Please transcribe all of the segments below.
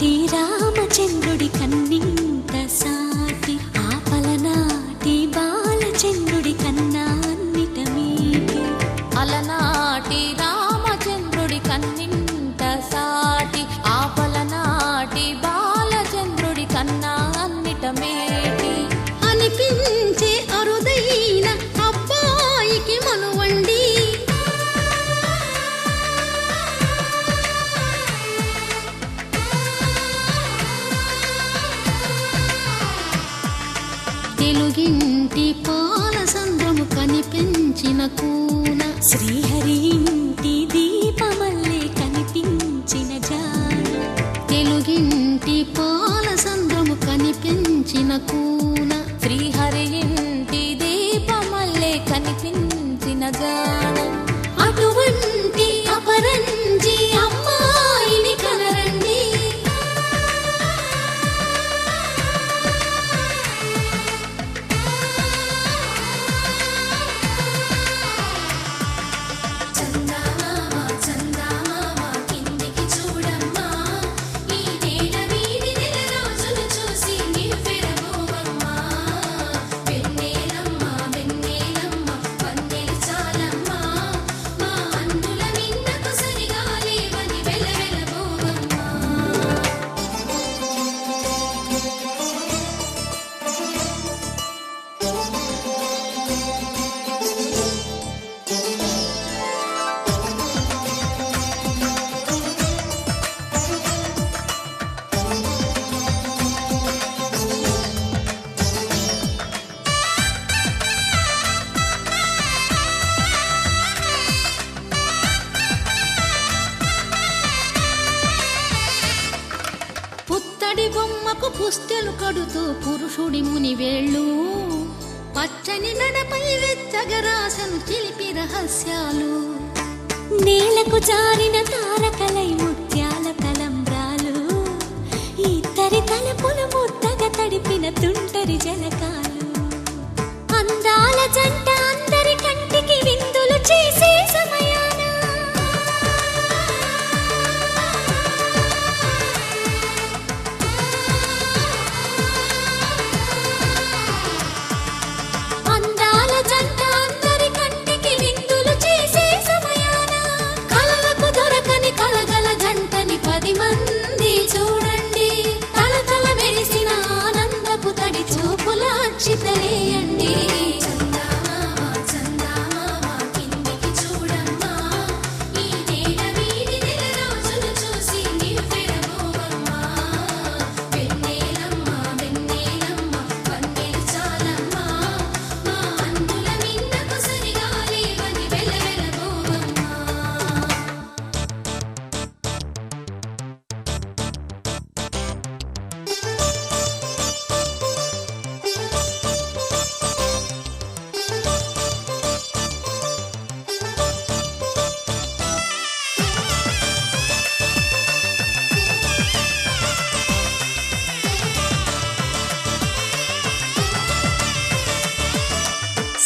అలనాటి రామచంద్రుడి కన్నింత సాటి ఆపలనాటి బాలచంద్రుడి కన్నా అన్నిట మీటి అలనాటి రామచంద్రుడి కన్నింత సాటి ఆపలనాటి బాలచంద్రుడి కన్నా అన్నిట మేటి అనిపించే అరుదైన అబ్బాయికి మనువండి తెలుగింటి పాలసంద్రము కనిపించిన కూన శ్రీహరి ఇంటి దీపమల్లే కనిపించిన జాన తెలుగింటి పాలసంద్రము కనిపించిన కూన శ్రీహరి ఇంటి దీపమల్లే కనిపించిన జాన అటువంటి అపరంజి అమ్మాయిని కనరండి పుత్తడి బొమ్మకు పుస్తెలు కడుతూ పురుషుడి ముని వేళ్ళు పచ్చని నడపై వెచ్చగరాసను చిలిపి రహస్యాలు నేలకు జారిన తారకలై ముత్యాల తలంబ్రాలు ఇద్దరి తలపులు ముద్దగా తడిపిన తుంటరి జలకాలు అందాల జంట అందరి కంటికి విందులు చేసే సమయాన అందాల జంట అందరి కంటికి విందులు చేసే సమయాన కలలకు దొరకని కలగల జంటని 10 మంది చూడండి తలతల మెరిసిన ఆనందపు తడి చూపుల అక్షితలేయండి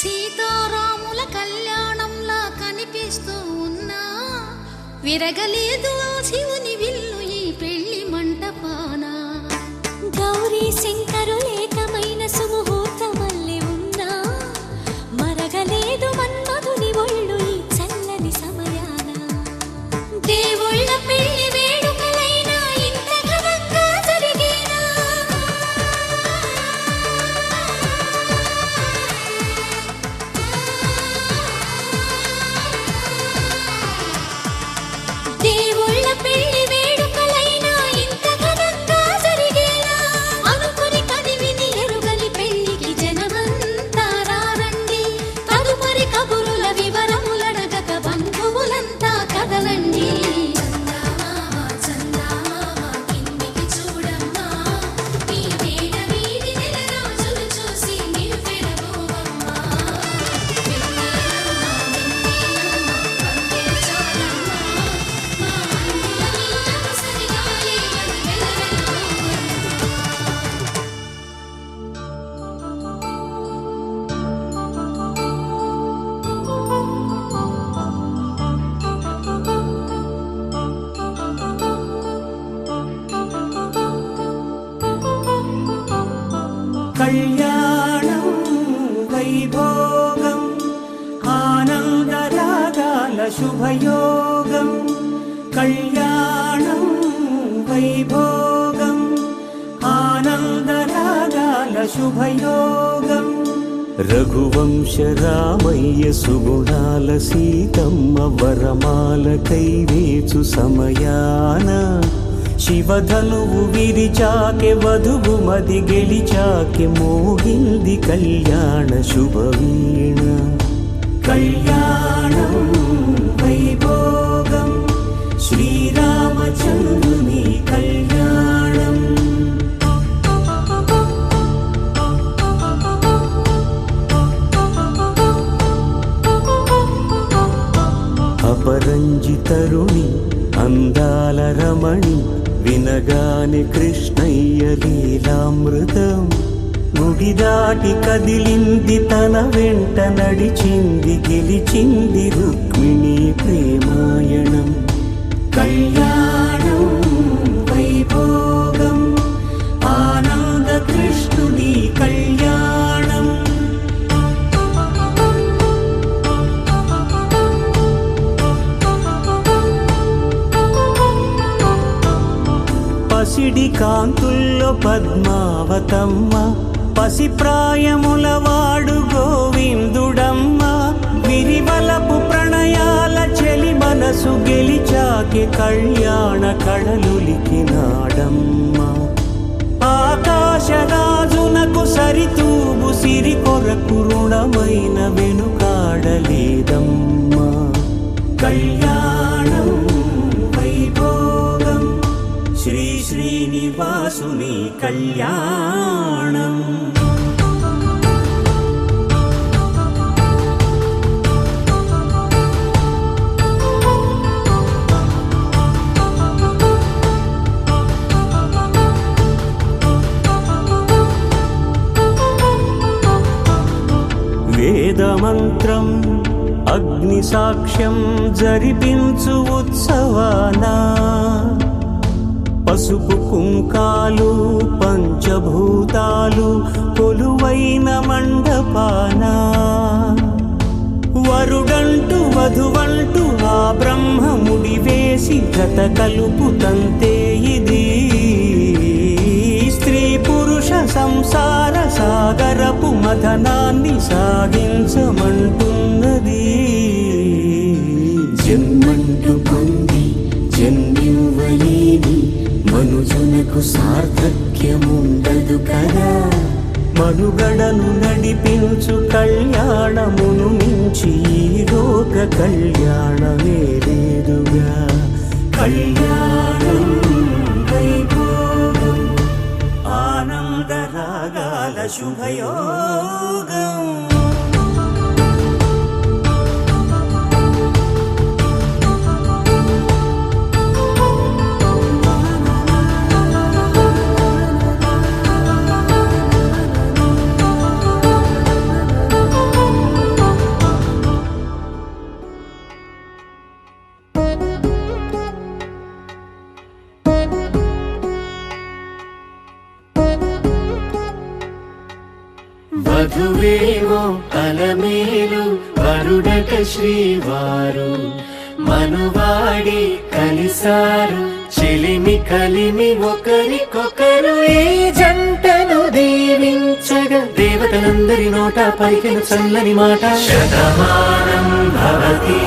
సీతారాముల కళ్యాణంలా కనిపిస్తూ ఉన్నా విరగలేదు ఆ శివుని విల్లు ఈ పెళ్లి మంటపాన గౌరీ శంకరులేకమైన సుముహూర్తమల్లె ఉన్నా మరగలేదు మన్మధుని ఒళ్ళు ఈ చల్లని సమయాన దేవుళ్ళ పెళ్లి వేడుకలైనా ఇంత ఘనంగా జరిగేనా దేవుళ్ళ పెళ్లి కళ్యాణం వైభోగం ఆనందరాగాల శుభయోగం కళ్యాణం వైభోగం ఆనందరాగాల శుభయోగం రఘువంశ రామయ్య సుగుణాల సీతమ్మ వరమాల కైవేచు సమయాన శివధనువు విరిచాకె వధువు మది గెలిచాకె మోగింది కళ్యాణ శుభవీణ కళ్యాణం వైభోగం శ్రీరామచంద్రుని కళ్యాణం అపరంజి తరుణి అందాల రమణి వినగానే కృష్ణయ్య లీలామృతం గుడి దాటి కదిలింది తన వెంట నడిచింది గెలిచింది రుక్మిణి ప్రేమాయణం కళ్యాణం వైభోగం ఆనంద కృష్ణుని కళ్యాణం పసిడి కాంతుల్లో పద్మావతమ్మ పసిప్రాయముల వాడు గోవిందుడమ్మ విరివలపు ప్రణయాల చెలి మనసు గెలిచాకె కళ్యాణ కళలులికినాడమ్మ ఆకాశరాజునకు సరితూబు సిరి కొరకు రుణమైన వెనుకాడలేదమ్మ కళ్యాణం వైభోగం శ్రీ శ్రీనివాసుని కళ్యాణం వేదమంత్రం అగ్ని సాక్ష్యం జరిపించు ఉత్సవానా పసుపు కుంకాలు పంచభూతాలు కొలువైన మండపాన వరుడంటూ వధువంటూ ఆ బ్రహ్మముడి వేసి గత కలుపు తంతే ఇది స్త్రీ పురుష సంసార సాగరపు మథనాన్ని సాగించమంటున్నది జన్మంటూ పొంది జన్మివ్వలేని మనుజునకు సార్థక్యముండదు కదా మనుగడను నడిపించు కళ్యాణమును మించి ఈ లోక కళ్యాణమే లేదుగా కళ్యాణం వైభోగం ఆనందరాగాల శుభయోగం వధువేవో అలమేలు వరుడట శ్రీవారు మనువాడి కలిసారు చెలిమి కలిమి ఒకరికొకరు ఈ జంటను దీవించగా దేవతలందరి నోట పలికిన చల్లని మాట శతమానం భవతి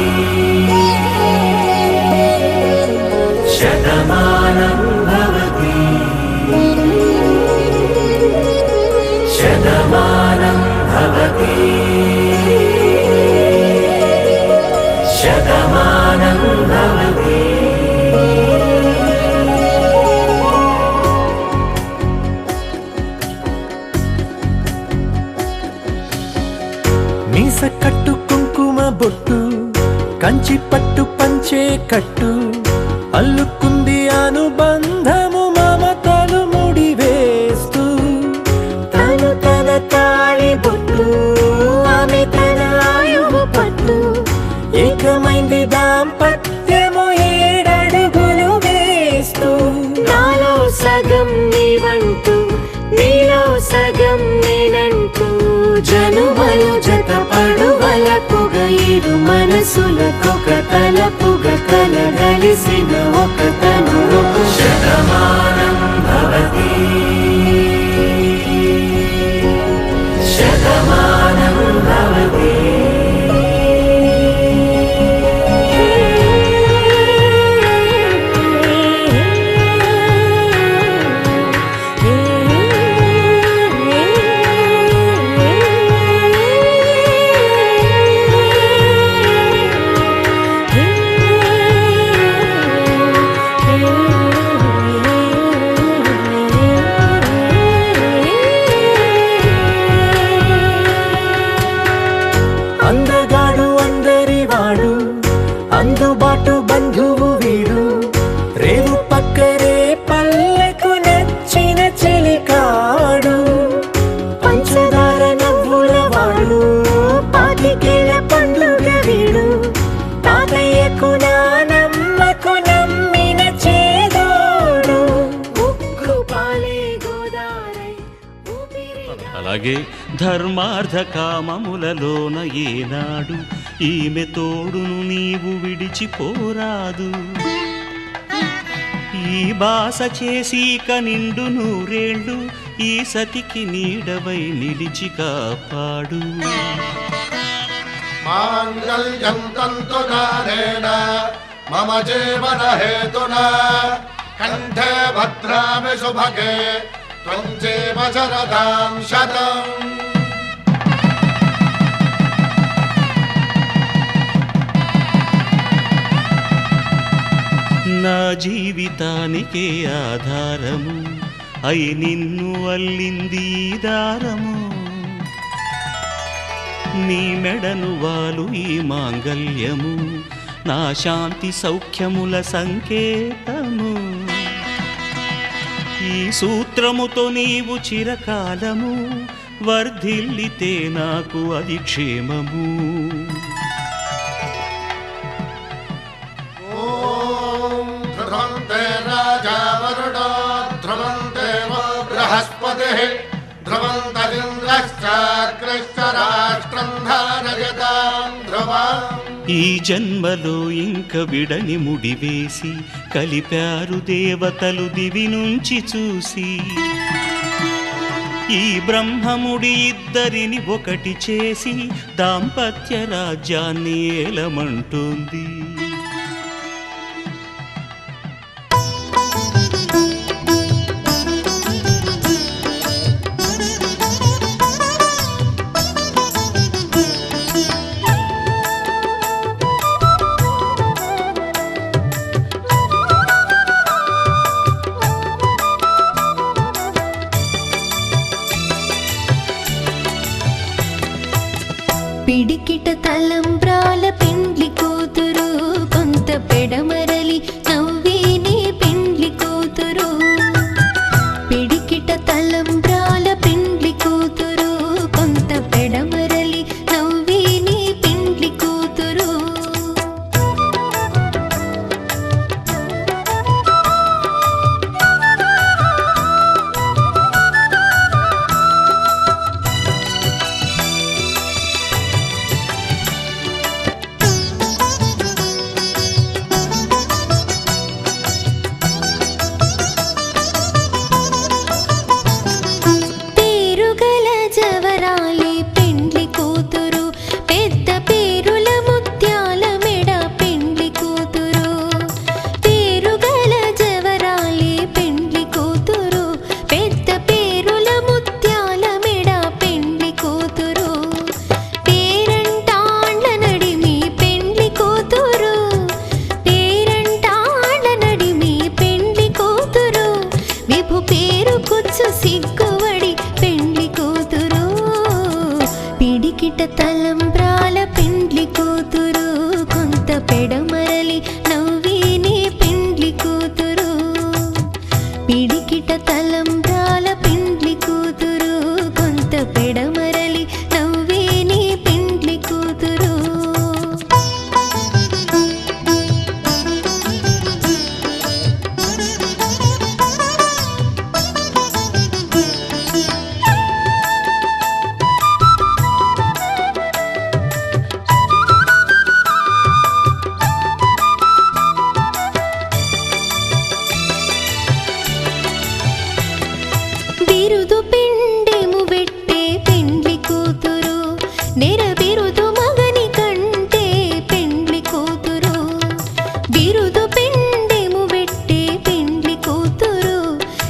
శతమానం భవతి శతమానం భవతి శతమానం భవతి మీస కట్టు కుంకుమ బొట్టు కంచి పట్టు పంచే కట్టు అల్లుకుంది అనుబంధము మమతలు ముడివేస్తూ తను తన తాళి బొట్టు ఆమె తన ఆయువు పట్టు ఏకమైంది దాంపత్యము 7 అడుగులు వేస్తూ నాలో సగం నీవంటూ నీలో సగం నే జనుమలు జతపడు వలపుగ ఇరు మనసులకొక తలపుగ కలగలిసిన ఒక తను శతమానం భవతి శతమానం భవతి అందగాడు అందరివాడు అందుబాటు బంధువు వీడు రేవు పక్కరే పల్లెకు నచ్చిన చెలికాడు పంచదార నవ్వుల వాడు పాతికేల పండుగ వీడు తాతయ్యకు నానమ్మకు నమ్మిన చేదోడు ఉగ్గు పాలే గోదారై అలాగే ధర్మార్థ కామములలోన ఏనాడు ఈమె తోడును నీవు విడిచిపోరాదు ఈ బాస చేసి నిండు నూరేళ్ళు ఈ సతికి నీడవై నిలిచి కాపాడు మాంగళ్యం తంతునానేన మమ జీవన హేతునా కంఠే భద్రామి శుభగే త్వం జీవ శరదాం శతం నా జీవితానికే ఆధారము అయి నిన్ను అల్లింది ఈ దారము నీ మెడను వాలు ఈ మాంగల్యము నా శాంతి సౌఖ్యముల సంకేతము ఈ సూత్రముతో నీవు చిరకాలము వర్ధిల్లితే నాకు అది క్షేమము ఓం ధ్రువంతే రాజా వరుడో ధ్రువంతే బృహస్పతిః ధ్రువంతరింద్రశ్చాగ్రశ్చ రాష్ట్రం ధారయతాం ధ్రువం ఈ జన్మలో ఇంక విడని ముడివేసి కలిపారు దేవతలు దివి నుంచి చూసి ఈ బ్రహ్మముడి ఇద్దరిని ఒకటి చేసి దాంపత్య రాజ్యాన్ని ఏలమంటుంది పిడికిట తలంబ్రాల పెండ్లి కూతురు కొంత పెడమరలి నవ్వేనే పెండ్లి కూతురు పిడికిట తలంబ్రాల పెండ్లి కూతురు కొంత పెడమరలి నవ్వేనే పెండ్లి కూతురు పేరుగల జవరాలి పెండ్లి కూతురు పెద్ద పేరుల ముత్యాల మెడ పెండ్లి కూతురు పేరుగల జవరాలి పెండ్లి కూతురు పెద్ద పేరుల ముత్యాల మెడ పెండ్లి కూతురు పేరంటాండ్ల నడిమి పెండ్లి కూతురు పేరంటాండ్ల నడిమి పెండ్లి కూతురు విభు పేరు కుచ్చు సిగ్గువడి పెండ్లి కూతురు పిడికిట తలంబ్రాల పెండ్లి కూతురు కొంత పెడమరలి నవ్వేనే పెండ్లి కూతురు పిడికిట తలంబ్రాల పెండ్లి కూతురు కొంత పెడమరలి నవ్వేనే పెండ్లి కూతురు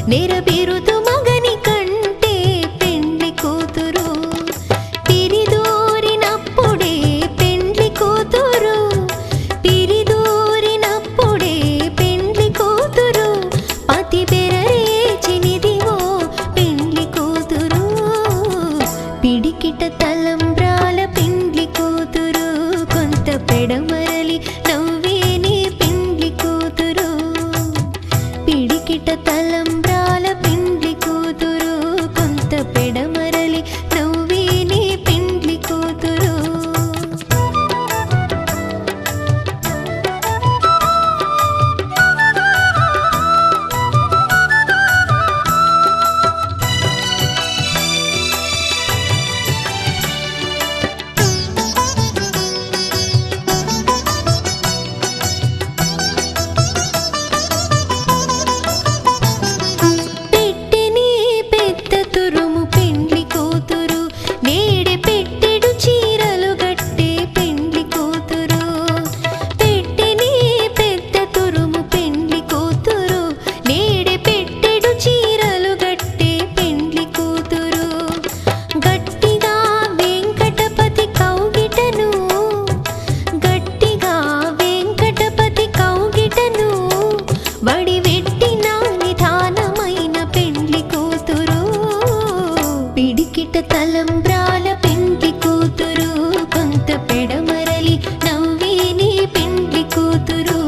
నెరబిరుదు మగని కంటే పెండ్లి కూతురు పిరిదూరినప్పుడే పెండ్లి కూతురు పిరిదూరినప్పుడే పెండ్లి కూతురు పతి బెరరేచినిదివో పెండ్లి కూతురు పిడికిట తలంబ్రాల పెండ్లి కూతురు కొంత పెడమరలి నవ్వేని పెండ్లి కూతురు పిడికిట తలంబ్రాల పెండ్లి కూతురు కొంత పెడమరలి నవ్వేని పెండ్లి కూతురు పెట్టెని పెద్ద తురుము పెండ్లి కూతురు నేడే పెట్టెడు చీరలు గట్టే పెండ్లి కూతురు పెట్టెని పెద్ద తురుము పెండ్లి కూతురు నేడే పెట్టెడు చీరలు గట్టే పెండ్లి కూతురు గట్టిగా వెంకటపతి కౌగిటను గట్టిగా వెంకటపతి కౌగిటను వడివెట్టిన నిధానమైన పెండ్లి కూతురు పిడికిట తలంబ్రాల పెండ్లి కూతురు కొంత పెడమరలి నవ్వేని పెండ్లి కూతురు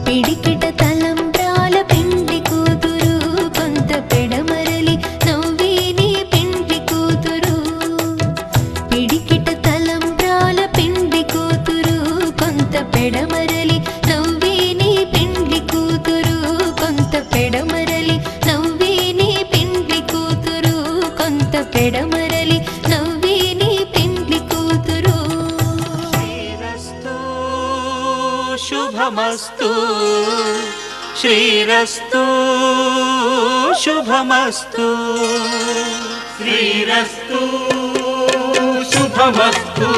పిడికిట తలంబ్రాల పెండ్లి కూతురు కొంత పెడమరలి నవ్వేని పెండ్లి కూతురు పిడికిట తలంబ్రాల పెండ్లి కూతురు కొంత పెడమరలి నవ్వేని పెండ్లి కూతురు కొంత పెడమరలి నవ్వేని పెండ్లి కూతురు కొంత పెడమరలి నవ్వేని పెండ్లి కూతురు శుభమస్తు శ్రీరస్తు శుభమస్తు శ్రీరస్తు శుభమస్తు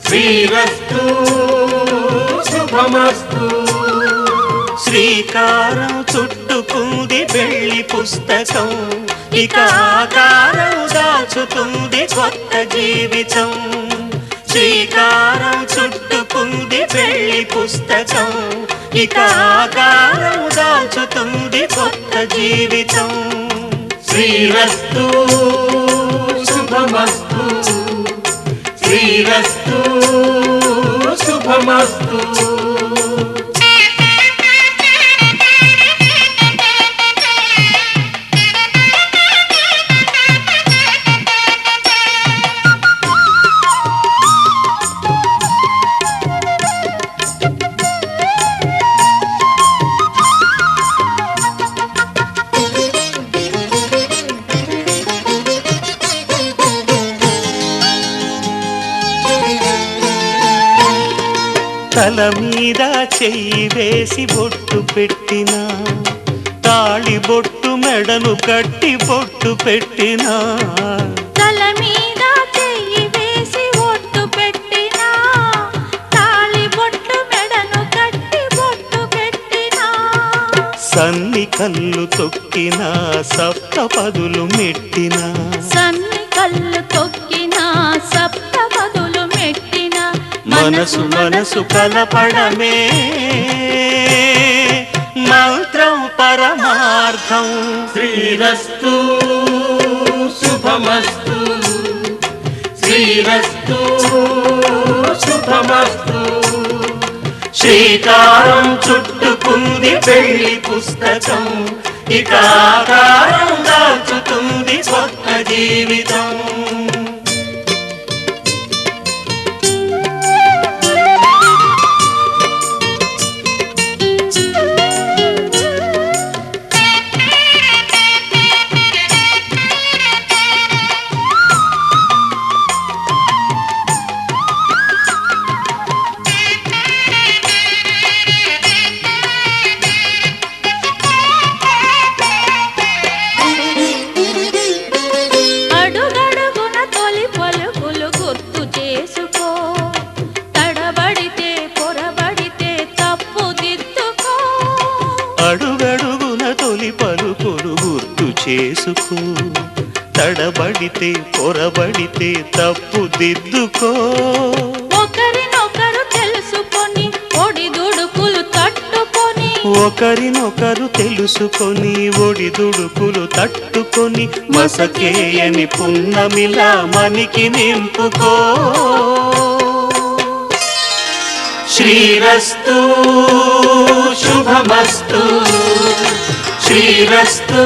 శ్రీరస్తు శుభమస్తు శ్రీకారం చుట్టుకుంది పెళ్లి పుస్తకం ఇక ఆకారం దాచుతుంది కొత్త జీవితం శ్రీకారం చుట్టుకుంది పెళ్లి పుస్తకం ఇక ఆకారం దాచుతుంది కొత్త జీవితం శ్రీరస్తు శుభమస్తు శ్రీరస్తు శుభమస్తు తల మీద చెయ్యి వేసి బొట్టు పెట్టినా తాళి బొట్టు మెడను కట్టి బొట్టు పెట్టినా తల మీద చెయ్యి వేసి ఒట్టు పెట్టినా తాళి బొట్టు మెడను కట్టి బొట్టు పెట్టినా సన్ని కళ్ళు తొక్కినా సప్త పదులు మెట్టినా సన్ని కళ్ళు తొక్కినా సప్త పదులు మెట్టినా మనసు మనసు కలపడమే మంత్రం పరమార్థం శ్రీరస్తు శుభమస్తు శ్రీరస్తు శుభమస్తు శ్రీకారం చుట్టుకుంది పెళ్లి పుస్తకం ఇక ఆకారం దాచుతుంది కొత్త జీవితం చేసుకో, తడబడితే పొరబడితే తప్పు దిద్దుకో. ఒకరినొకరు తెలుసుకొని ఒడిదుడుకులు తట్టుకొని, ఒకరినొకరు తెలుసుకొని ఒడిదుడుకులు తట్టుకొని, మసకేయని పున్నమిలా మనికి నింపుకో. శ్రీరస్తు శుభమస్తు, శ్రీరస్తు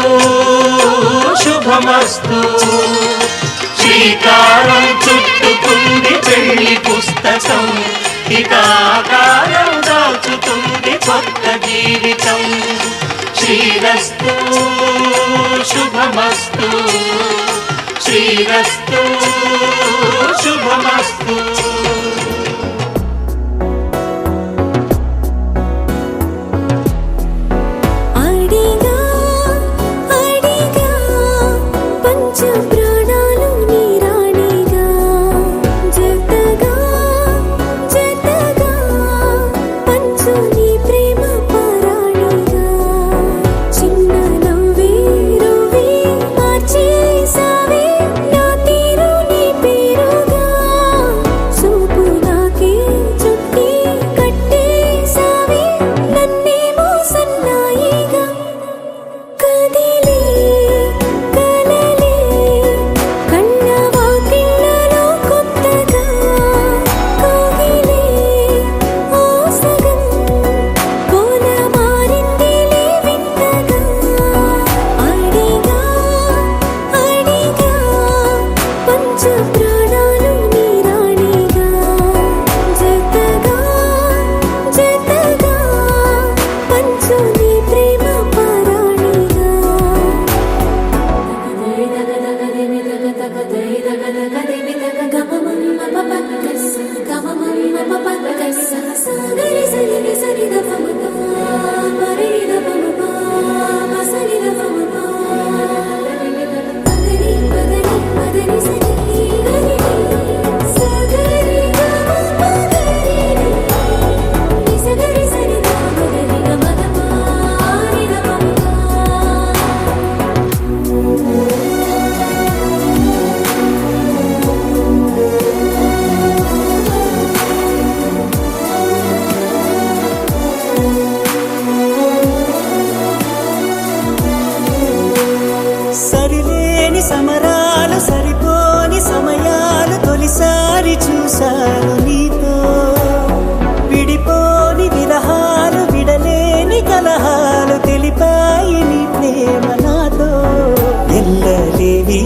శుభమస్తు. శ్రీకారం చుట్టుకుంది పెళ్లి పుస్తకం, ఇక ఆకారం దాచుతుంది కొత్త జీవితం. శ్రీరస్తు శుభమస్తు, శ్రీరస్తు శుభమస్తు. అడిగా అడిగా పంచ ప్రాణాలు నీ రాణిగా, జతగా జతగా పంచు నీ ప్రేమ పరాణిగా. చిన్న నవ్వే రువే మార్చేసావే నా తీరు నీ పేరుగా, చూపు నాకే చుట్టి కట్టేసావే నన్నేమో సన్నాయిగా. కదిలే కలలే కన్న వాకిళ్ళలో కొత్తగా, కోగిలే ఓ సగం కోల మారిందిలే వింతగా. అడిగా అడిగా పంచ ప్రాణాలు నీ రాణిగా, జతగా జతగా పంచు నీ ప్రేమ పరాణిగా. సరిలేని సమరాలు సరిపోని సమయాలు తొలిసారి చూశాను నీతో. విడిపోని విరహాలు విడలేని కలహాలు తెలిపాయి నీ ప్రేమ నాతో. ఎల్లలేని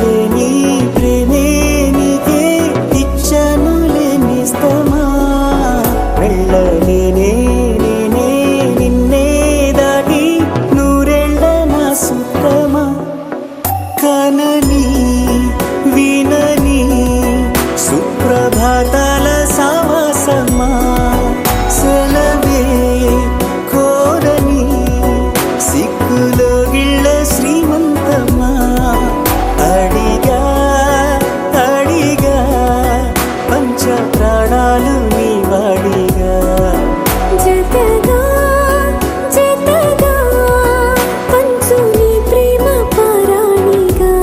లేని ప్రేమే నీకే ఇచ్చను లేనిస్తమా, వెళ్ళలేనే నేనే నిన్నే దాటి నూరెళ్ళ నా సుఖమా. కనని వినని సుప్రభాతాల సావాసమా, సెలవే కోరని సిక్కులో గిళ్ళ శ్రీమంతమా. అడిగా అడిగా పంచ ప్రాణాలు నీ వాడిగా, జతగా జతగా పంచు నీ ప్రేమ పరాణిగా.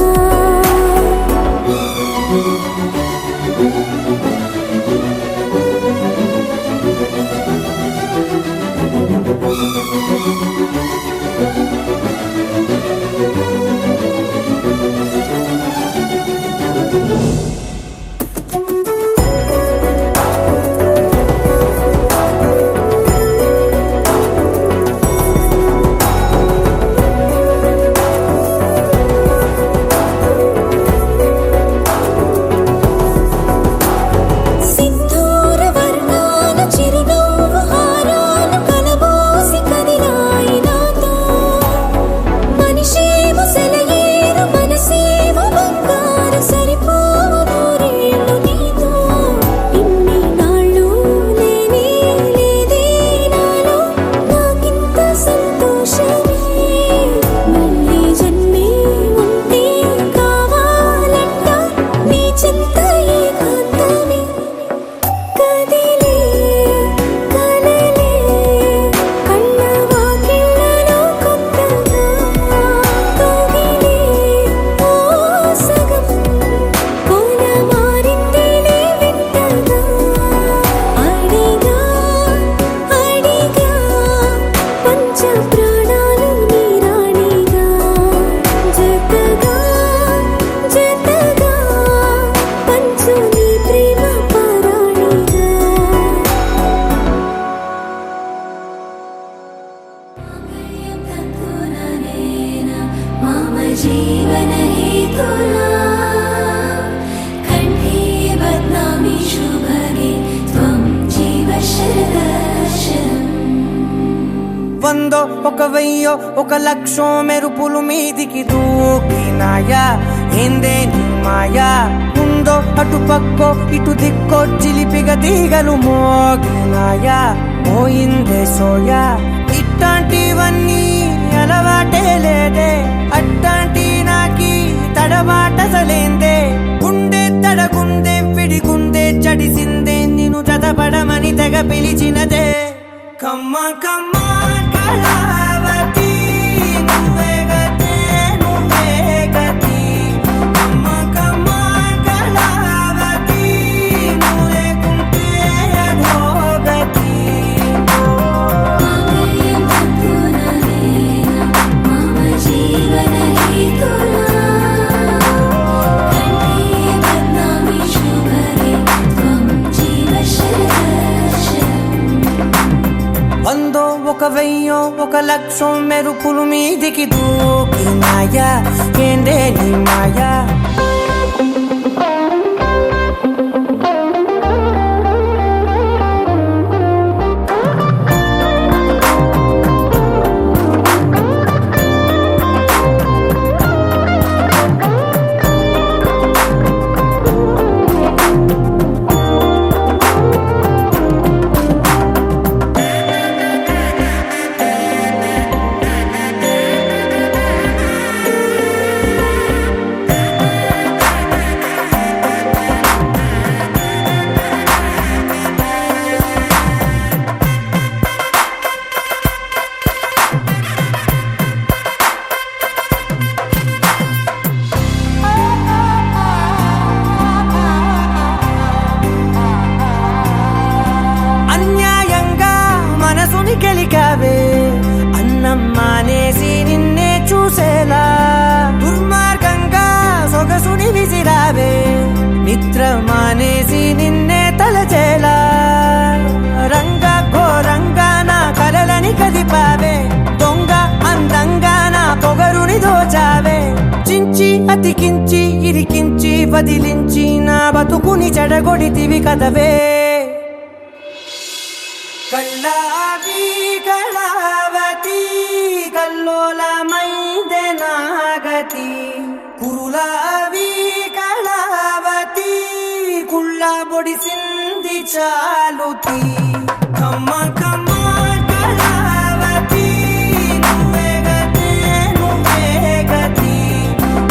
సింధూర వర్ణాల చిరునవ్వు హారాలు కలబోసి కదిలాయి నాతో. जीवन हेतुना कंठे बध्नामि शुभगे त्वं जीव शरदर्शनम् వందో ఒక వెయ్యో ఒక లక్షో మెరుపులు మీదికి దూకినాయా ఏందే నీ మాయా ఉందో అటు పక్కో ఇటు దిక్కో చిలిపిగ తీగలు మోగినాయా పోయిందే సోయా ఇట్లాంటివన్నీ అలవాటే లేదే అట్లాంటి నాకి తడబాటసలేందే గుండె తడగుందే విడిగుందే చడిసిందే నిన్ను చదపడమని తెగ పిలిచినదే కమ్మ కమ్మ కళావతి నువ్వే గతే నువ్వే గతి కమ్మ కమ్మ కళావతి నువ్వు లేకుంటే అధోగతి मामयं पुनरेण मम जीवन हेतुना कंठे बध्नामि शुभगे त्वं जीव शरदर्शनम् వందో ఒక వెయ్యో ఒక లక్షో మెరుపులు మీదికి దూకినాయా ఏందే నీ మాయా అన్యాయంగా మనసుని గెలికావే అన్నం మానేసి నిన్నే చూసేలా దుర్మార్గంగా సొగసుని విసిరావే నిద్ర మానేసి నిన్నే తలచేలా రంగ ఘోరంగా నా కలలని కదిపావే దొంగ అందంగా నా పొగరుని దోచావే చించి అతికించి ఇరికించి వదిలించి నా బతుకుని చెడగొడితివి కదవే కళ్ళావి కళావతి కల్లోలమైందే నాగతి కురులావి కళావతి కుళ్ళ బొడిసింది చాలుతి కమ్మ కమ్మ కళావతి నువ్వే గతే నువ్వే గతి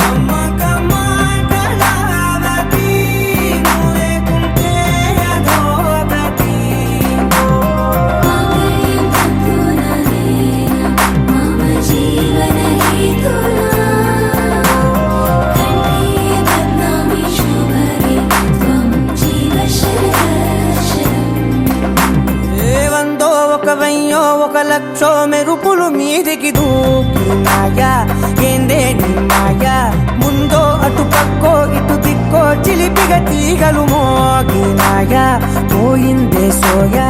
కమ్మ కమ్మ కళావతి నువ్వు లేకుంటే అధోగతి मामयं पुनरेण मम जीवन हेतुना कंठे बध्नामि शुभगे त्वं जीव शरदर्शनम् ఏ వందో ఒక వెయ్యో ఒక లక్షో మెరుపులు మీదికి దూకినాయా ఏందే నీ మాయా ముందో అటు పక్కో ఇటు దిక్కో చిలిపిగ తీగలు మోగినాయా పోయిందే సోయా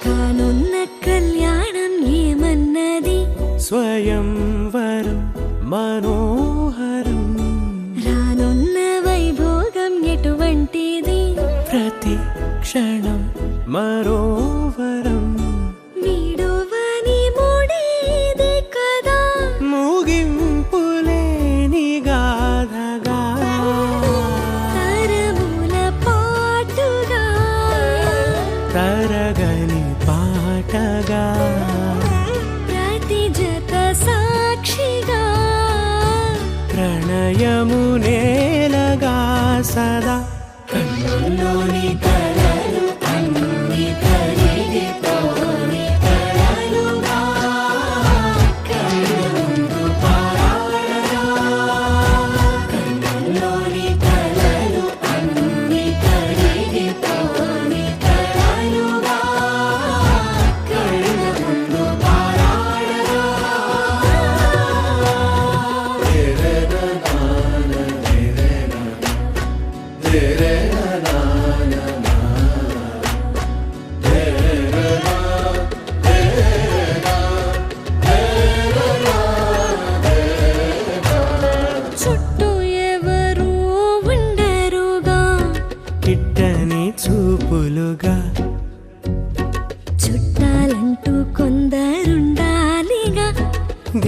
కానున్న కళ్యాణం ఏమన్నది స్వయంవరం మనోహరం రానున్న వైభోగం ఎటువంటిది ప్రతి క్షణం మరోవరం వీడువని మూడేది కదా ముగింపులేని గాథగా తరముల పాటుగా తరగని పాటగా ప్రతి జత సాక్షిగా ప్రణయము నేలగా సదా కన్నుల్లోని కలలు అన్ని కరిగిపోని కలలుగా కన్నుల్లోని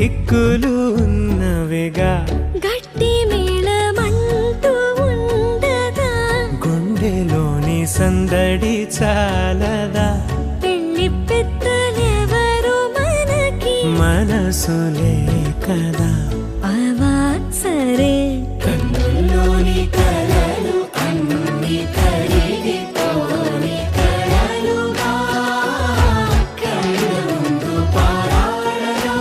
దిక్కులు ఉన్నవిగా గట్టి మేళమంటూ ఉండదా గుండెలోని సందడి చాలదా పెళ్లి పెద్దలెవరు మనకి మనసులే కదా అవా సరే కన్నుల్లోని కలలు అన్ని కరిగిపోని కలలుగా కళ్ళ ముందు పారాడగా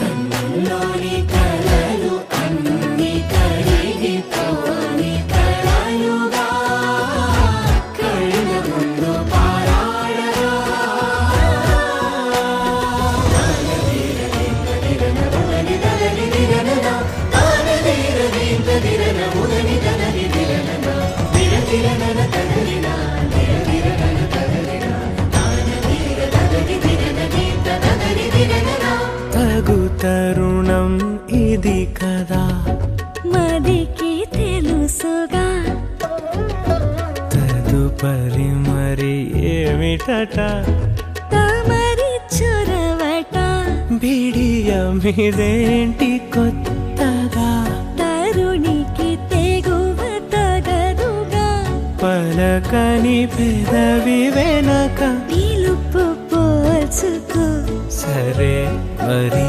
కన్నుల్లోని కలలు అన్ని కరిగిపోని కలలుగా కళ్ళ ముందు పారాడగా తగు తరుణం ఇది కదా మదికి తెలుసుగా తదుపరి మరి ఏమిటట తమరి చొరవట బిడియమిదేంటి కొత్తగా తరుణికి తెగువ తగదుగా పలకని పెదవి వెనక పిలుపు పోల్చుకో సరే మరి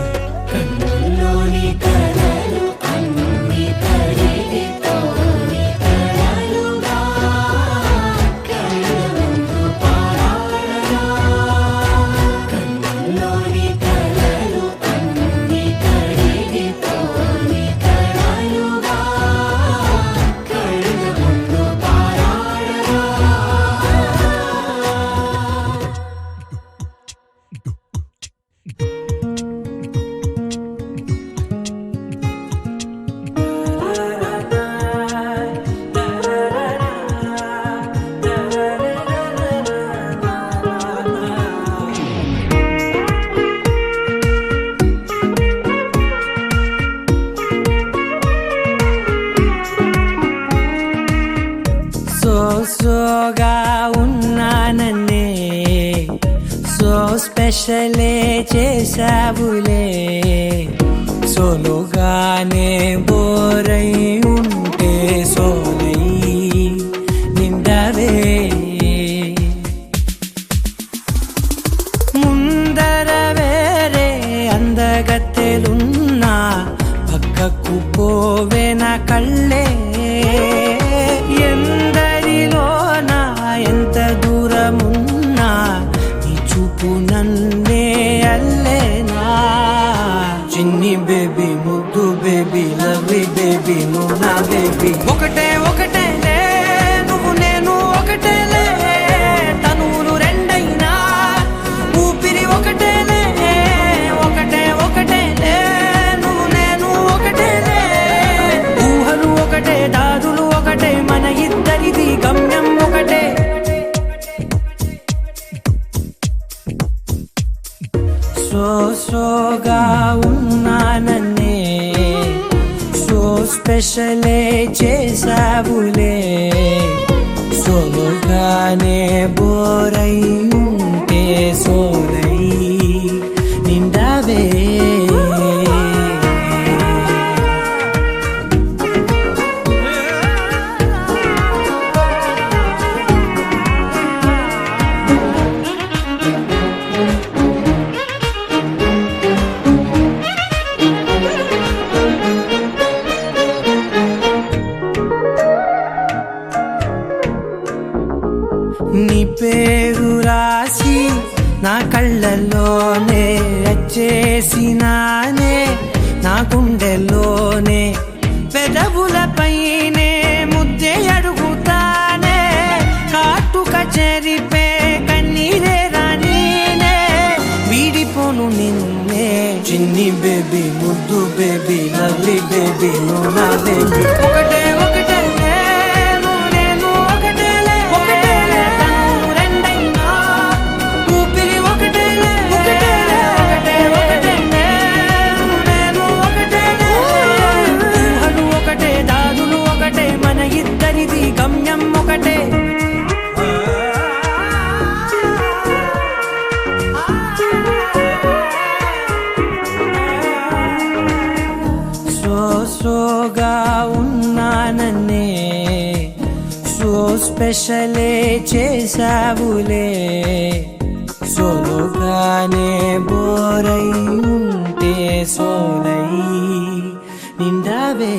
కన్నుల్లోని కలలు అన్ని కరిగిపోని కలలుగా కళ్ళ ముందు పారాడగా కన్నుల్లోని కలలు అన్ని కరిగిపోని కలలుగా కళ్ళ ముందు పారాడగా సోగా ఉన్నానన్నే సో స్పెషలే చేసావులే సోలుగానే బోరై ఉంటే సోలై నిండవే ముందర వేరే అందగత్తెలున్నా పక్కకు పోవే నా కళ్ళే ఎందరిలోనా ఎంత దూరమున్నా నీ చూపు నన్నే అల్లేనా చిన్ని బేబీ ముద్దు బేబీ లవ్లీ బేబీ నువ్వు నా బేబీ ఒకటే ఒకటేలే నువ్వు నేను ఒకటేలే తనువులు రెండైనా ఊపిరి ఒకటేలే ఒకటే ఒకటేలే నువ్వు నేను ఒకటేలే ఊహలు ఒకటే దారులు ఒకటే మన ఇద్దరిది గమ్యం ఒకటే సోగా ఉన్నానన్నే సో స్పెషలే చేసావులే సోలుగానే బోరై ఉంటే సోలై నిండవే నీ పేరు రాసి నా కళ్ళల్లోనే వచ్చేసినానే నా గుండెల్లోనే పెదవులపైనే ముద్దే అడుగుతానే కాటుక చెరిపే కన్నీరే రానీనే వీడిపోను నిన్నే చిన్ని బేబీ ముద్దు బేబీ లవ్లీ బేబీ నువ్వు నా బేబీ ఒకటే ఒకటే మన ఇద్దరిది గమ్యం ఒకటే స్పెషలే చేసావులే సోలోగానే బోరై ఉంటే సోలై నిండావే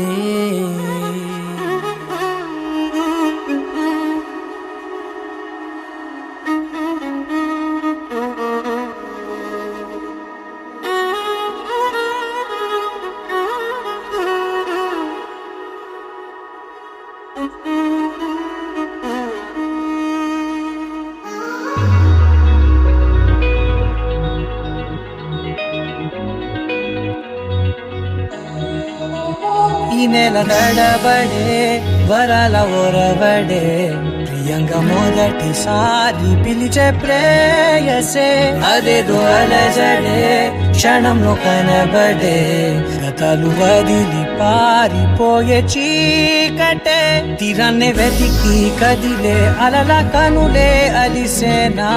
ఈ నెల నడబడే వరాల ఒరవడే ప్రియంగా మొదటిసారి పిలిచే ప్రేయసే అదేదో అలజడే క్షణంలో కనబడే గతాలు వదిలి పారిపోయే చీకటే తీరాన్ని వెతికి కదిలే అలల కనులే అలిసే నా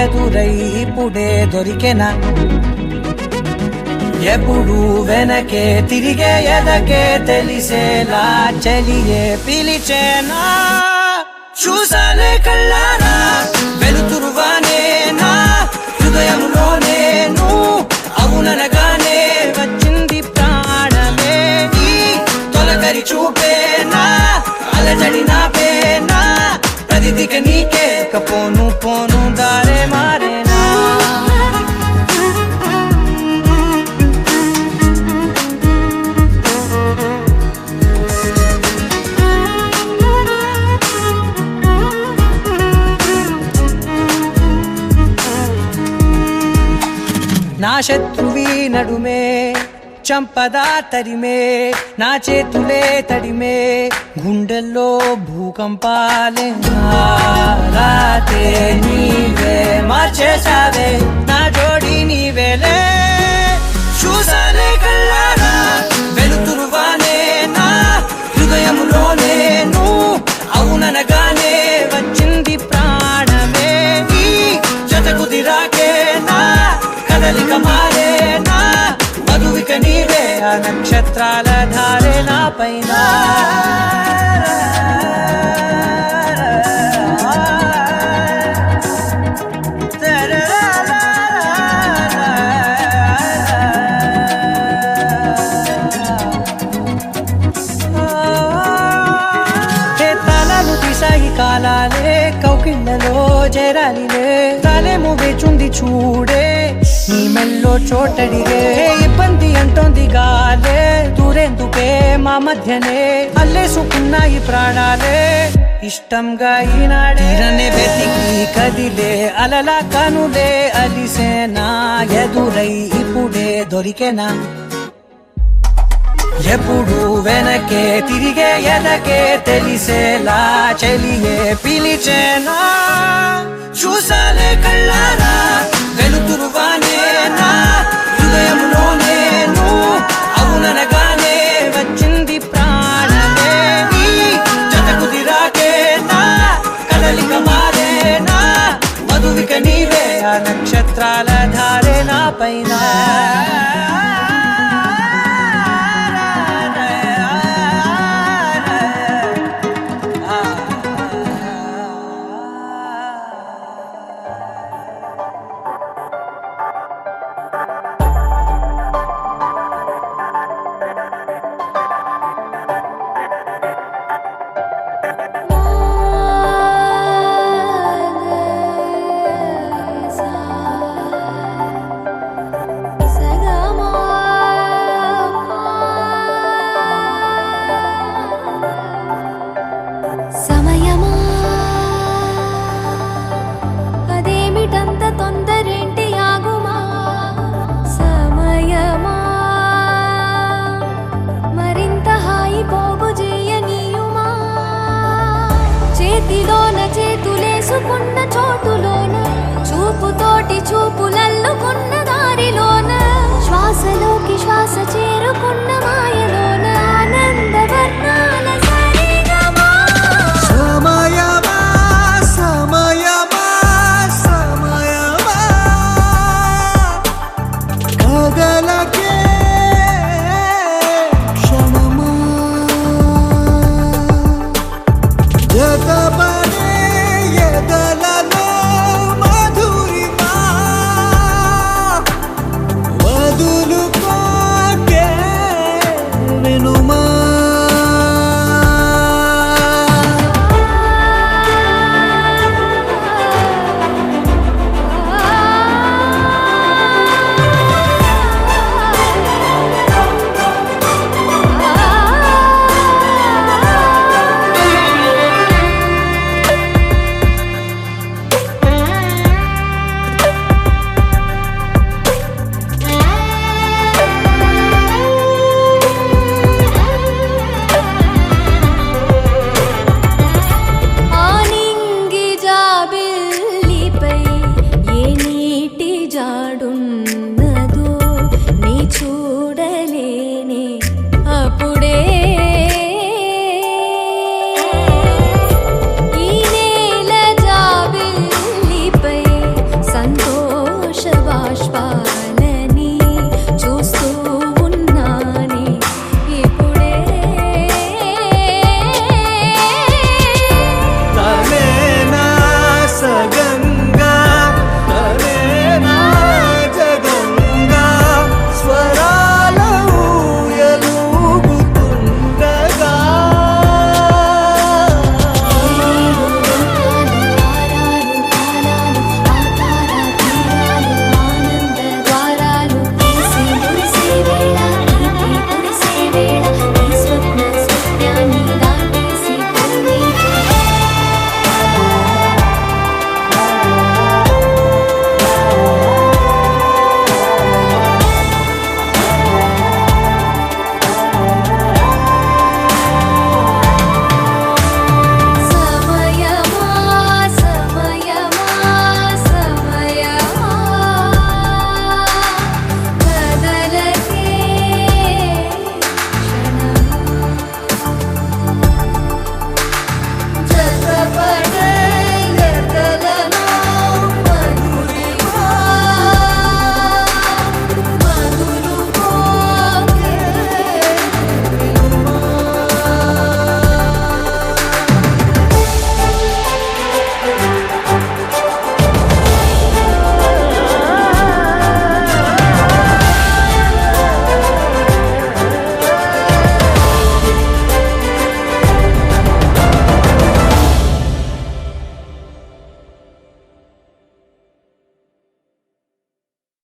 ఎదురై ఇప్పుడే దొరికెనా ఎప్పుడు వెనకే తిరిగే ఎదకే తెలిసేలా చెలియే పిలిచేనా చూసాలే కళ్ళారా వెలుతురువానే నా హృదయంలోనే అవుననగానే వచ్చింది ప్రాణమే ఈ తొలకరి చూపేనా అలజడి నా పేనా ప్రతిదిక నీకే పోను పోను దారే మారేనా నా శత్రువి నడుమే చంపదా తరిమే నా చేతులే తడిమే గుండెల్లో భూకంపాలే రాతే నీవే మార్చేసావే నా జోడి నీవేలే చూసాలే కళ్ళారా వెలుతురువానే నా హృదయంలోనే అవుననగానే వచ్చింది ప్రాణమే ఈ జత కుదిరాకే నా కదలిక మారేనా మధువిక నీవే ఆ నక్షత్రాల ధారే నా పైన తలలు తీసాయి కాలాలే కౌకిళ్ళలో చేరాలిలే తలేమో వేచుంది చూడే నీ మెల్లో చోటడిగే ఇబ్బంది అంటోంది గాలే దూరేందుకే మా మధ్యనే అల్లేసుకున్నాయి ప్రాణాలే ఇష్టంగా ఈనాడే వెతికి కదిలే అలల కనులే అలిసేనా ఎదురై ఇప్పుడే దొరికెనా ఎప్పుడు వెనకే తిరిగే ఎదకే తెలిసేలా చెలియే పిలిచేనా చూసాలే కళ్ళారా వెలుతురువానే నా హృదయంలోనే అవుననగానే వచ్చింది ప్రాణమే ఈ జత కుదిరాకే నా కదలిక మారేనా మధువిక నీవే ఆ నక్షత్రాల ధారే నా పైన సమయమా అదేమిటంత తొందరేంటి ఆగుమా సమయమా మరింత హాయి పోగు చేయనీయుమా చేతిలోన చేతులేసుకున్న చోటులోన చూపుతోటి చూపులల్లు